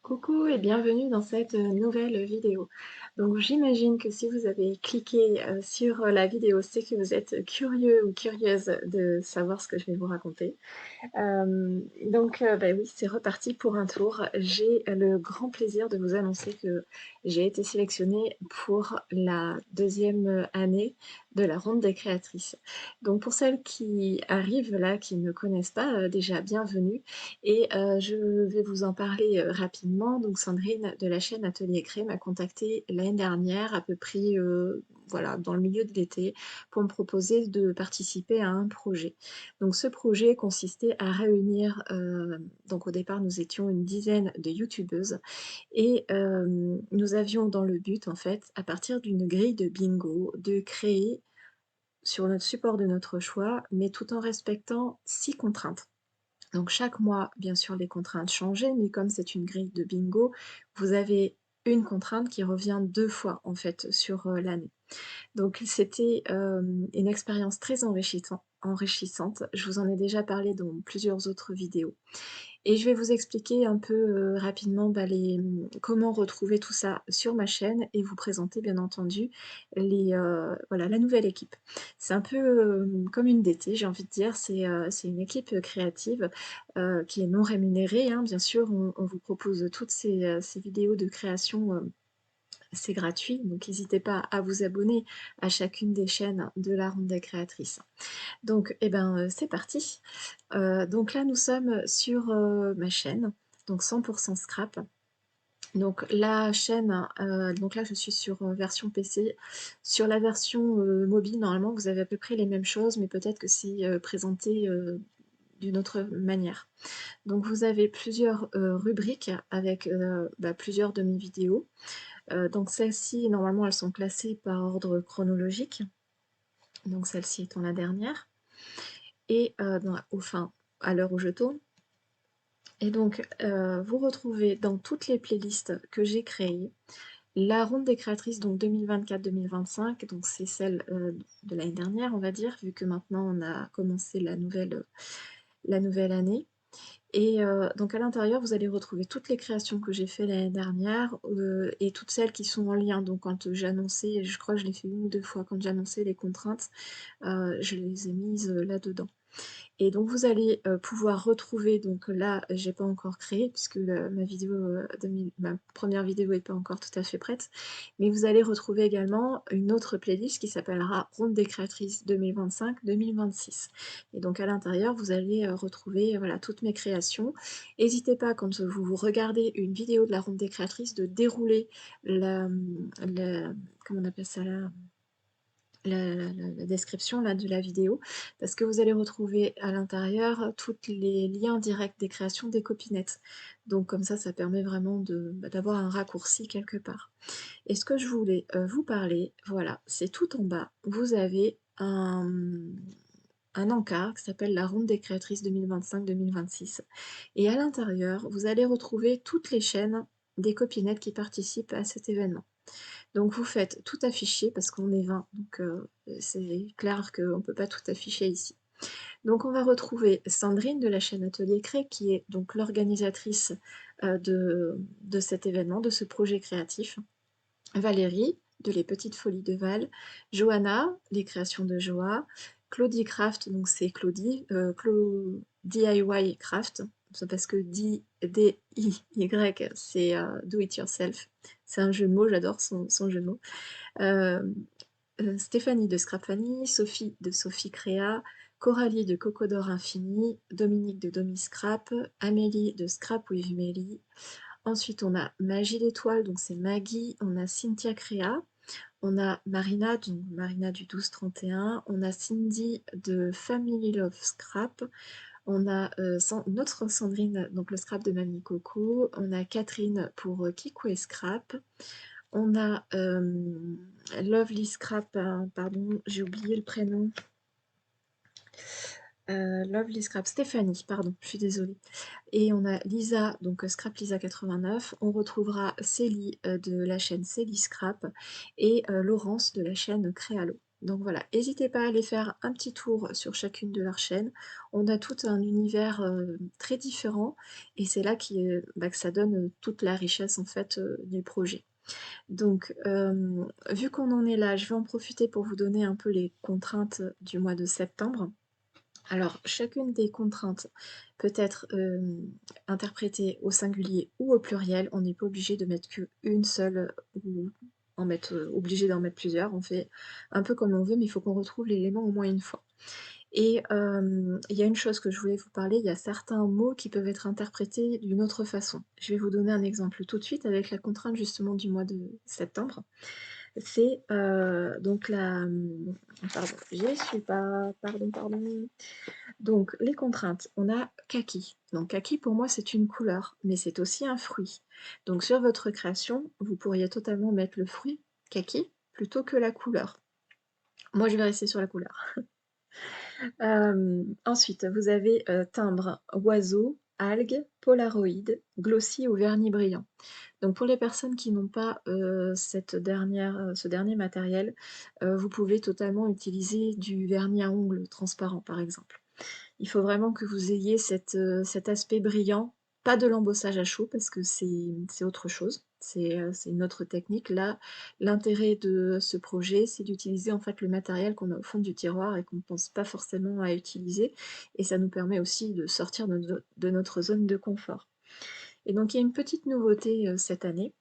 Coucou et bienvenue dans cette nouvelle vidéo. Donc j'imagine que si vous avez cliqué sur la vidéo, c'est que vous êtes curieux ou curieuse de savoir ce que je vais vous raconter. Bah oui, c'est reparti pour un tour. J'ai le grand plaisir de vous annoncer que j'ai été sélectionnée pour la deuxième année de la ronde des créatrices. Donc pour celles qui arrivent là, qui ne connaissent pas, déjà bienvenue. Et je vais vous en parler rapidement. Donc Sandrine de la chaîne Atelier Cré m'a contactée l'année dernière, à peu près voilà, dans le milieu de l'été, pour me proposer de participer à un projet. Donc ce projet consistait à réunir, donc au départ nous étions une dizaine de youtubeuses et nous avions dans le but en fait, à partir d'une grille de bingo, de créer sur notre support de notre choix, mais tout en respectant 6 contraintes. Donc chaque mois, bien sûr, les contraintes changeaient, mais comme c'est une grille de bingo, vous avez une contrainte qui revient 2 fois en fait sur l'année. Donc c'était une expérience très enrichissante. Je vous en ai déjà parlé dans plusieurs autres vidéos. Et je vais vous expliquer un peu rapidement comment retrouver tout ça sur ma chaîne et vous présenter bien entendu voilà, la nouvelle équipe. C'est un peu comme une DT, j'ai envie de dire, c'est une équipe créative qui est non rémunérée, hein. Bien sûr, on vous propose toutes ces vidéos de création, c'est gratuit, donc n'hésitez pas à vous abonner à chacune des chaînes de la Ronde des créatrices. Donc, c'est parti. Donc là, nous sommes sur ma chaîne, donc 100% scrap. Donc la chaîne, donc là je suis sur version PC. Sur la version mobile, normalement vous avez à peu près les mêmes choses, mais peut-être que c'est présenté d'une autre manière. Donc vous avez plusieurs rubriques avec plusieurs de mes vidéos. Donc celles-ci, normalement, elles sont classées par ordre chronologique. Donc celle-ci étant la dernière. Et à l'heure où je tourne. Et donc, vous retrouvez dans toutes les playlists que j'ai créées, la ronde des créatrices, donc 2024-2025, donc c'est celle de l'année dernière, on va dire, vu que maintenant on a commencé la nouvelle année. Et donc à l'intérieur, vous allez retrouver toutes les créations que j'ai fait l'année dernière et toutes celles qui sont en lien. Donc quand j'ai annoncé, je crois que je l'ai fait une ou deux fois, quand j'ai annoncé les contraintes, je les ai mises là-dedans. Et donc vous allez pouvoir retrouver, donc là j'ai pas encore créé puisque ma première vidéo n'est pas encore tout à fait prête, mais vous allez retrouver également une autre playlist qui s'appellera Ronde des créatrices 2025-2026. Et donc à l'intérieur vous allez retrouver voilà, toutes mes créations. N'hésitez pas quand vous regardez une vidéo de la Ronde des créatrices de dérouler comment on appelle ça là, la description là, de la vidéo, parce que vous allez retrouver à l'intérieur tous les liens directs des créations des copinettes. Donc comme ça permet vraiment d'avoir un raccourci quelque part. Et ce que je voulais vous parler, voilà, c'est tout en bas, vous avez un encart qui s'appelle la ronde des créatrices 2025-2026. Et à l'intérieur, vous allez retrouver toutes les chaînes des copinettes qui participent à cet événement. Donc vous faites tout afficher parce qu'on est 20, donc c'est clair qu'on ne peut pas tout afficher ici. Donc on va retrouver Sandrine de la chaîne Atelier Cré, qui est donc l'organisatrice de cet événement, de ce projet créatif. Valérie, de Les Petites Folies de Val. Johanna, les créations de Joa. Claudie Craft, donc c'est Claudie, DIY Craft, parce que D-I-Y, c'est Do It Yourself. C'est un jeu de mots, j'adore son jeu de mots. Euh, Stéphanie de Scrap Fanny, Sophie de Sophie Créa, Coralie de Cocodore Infini, Dominique de Domi Scrap, Amélie de Scrap with Mélie. Ensuite, on a Magie l'étoile, donc c'est Maggie. On a Cynthia Créa. On a Marina, donc Marina du 1231. On a Cindy de Family Love Scrap. On a notre Sandrine, donc le scrap de Mamie Coco. On a Catherine pour Kikou et Scrap. On a Lovely Scrap, pardon, j'ai oublié le prénom. Lovely Scrap, Stéphanie, pardon, je suis désolée. Et on a Lisa, donc Scrap Lisa 89. On retrouvera Célie de la chaîne Célie Scrap et Laurence de la chaîne Créalo. Donc voilà, n'hésitez pas à aller faire un petit tour sur chacune de leurs chaînes. On a tout un univers, très différent et c'est là que ça donne, toute la richesse en fait, du projet. Donc, vu qu'on en est là, je vais en profiter pour vous donner un peu les contraintes du mois de septembre. Alors, chacune des contraintes peut être, interprétée au singulier ou au pluriel. On n'est pas obligé de mettre qu'une seule, ou obligé d'en mettre plusieurs. On fait un peu comme on veut, mais il faut qu'on retrouve l'élément au moins une fois. Et il y a une chose que je voulais vous parler, il y a certains mots qui peuvent être interprétés d'une autre façon. Je vais vous donner un exemple tout de suite avec la contrainte justement du mois de septembre. C'est, donc pardon, j'y suis pas, pardon. Donc les contraintes, on a kaki. Donc kaki pour moi c'est une couleur, mais c'est aussi un fruit. Donc sur votre création, vous pourriez totalement mettre le fruit kaki plutôt que la couleur. Moi je vais rester sur la couleur. Ensuite, vous avez, timbre, oiseau, algues, polaroid, glossy ou vernis brillant. Donc pour les personnes qui n'ont pas, ce dernier matériel, vous pouvez totalement utiliser du vernis à ongles transparent, par exemple. Il faut vraiment que vous ayez cet aspect brillant, pas de l'embossage à chaud parce que c'est autre chose, c'est une autre technique. Là, l'intérêt de ce projet, c'est d'utiliser en fait le matériel qu'on a au fond du tiroir et qu'on ne pense pas forcément à utiliser et ça nous permet aussi de sortir de notre zone de confort. Et donc il y a une petite nouveauté, cette année,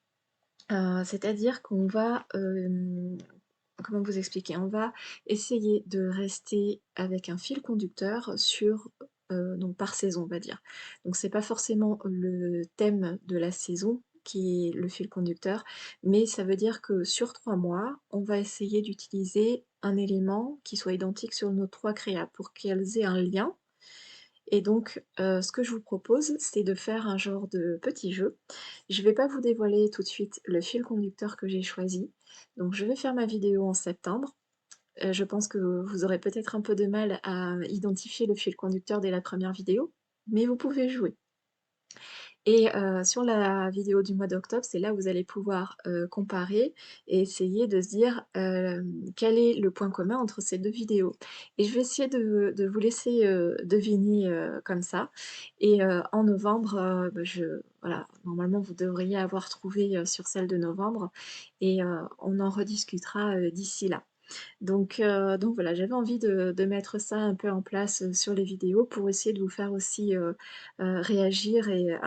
c'est-à-dire qu'on va, comment vous expliquer? On va essayer de rester avec un fil conducteur sur, donc par saison, on va dire. Donc c'est pas forcément le thème de la saison qui est le fil conducteur, mais ça veut dire que sur 3 mois, on va essayer d'utiliser un élément qui soit identique sur nos 3 créas pour qu'elles aient un lien et donc, ce que je vous propose, c'est de faire un genre de petit jeu. Je vais pas vous dévoiler tout de suite le fil conducteur que j'ai choisi. Donc je vais faire ma vidéo en septembre. Je pense que vous aurez peut-être un peu de mal à identifier le fil conducteur dès la première vidéo, mais vous pouvez jouer. Et sur la vidéo du mois d'octobre, c'est là où vous allez pouvoir, comparer et essayer de se dire, quel est le point commun entre ces 2 vidéos. Et je vais essayer de vous laisser, deviner, comme ça et en novembre, voilà, normalement vous devriez avoir trouvé, sur celle de novembre et on en rediscutera, d'ici là. Donc voilà, j'avais envie de mettre ça un peu en place, sur les vidéos pour essayer de vous faire aussi, réagir et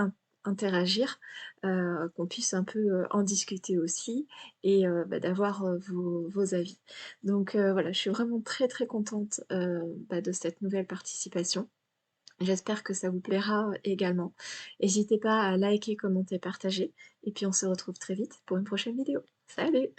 interagir, qu'on puisse un peu, en discuter aussi et d'avoir, vos avis. Donc voilà, je suis vraiment très, très contente, de cette nouvelle participation. J'espère que ça vous plaira également. N'hésitez pas à liker, commenter, partager et puis on se retrouve très vite pour une prochaine vidéo. Salut!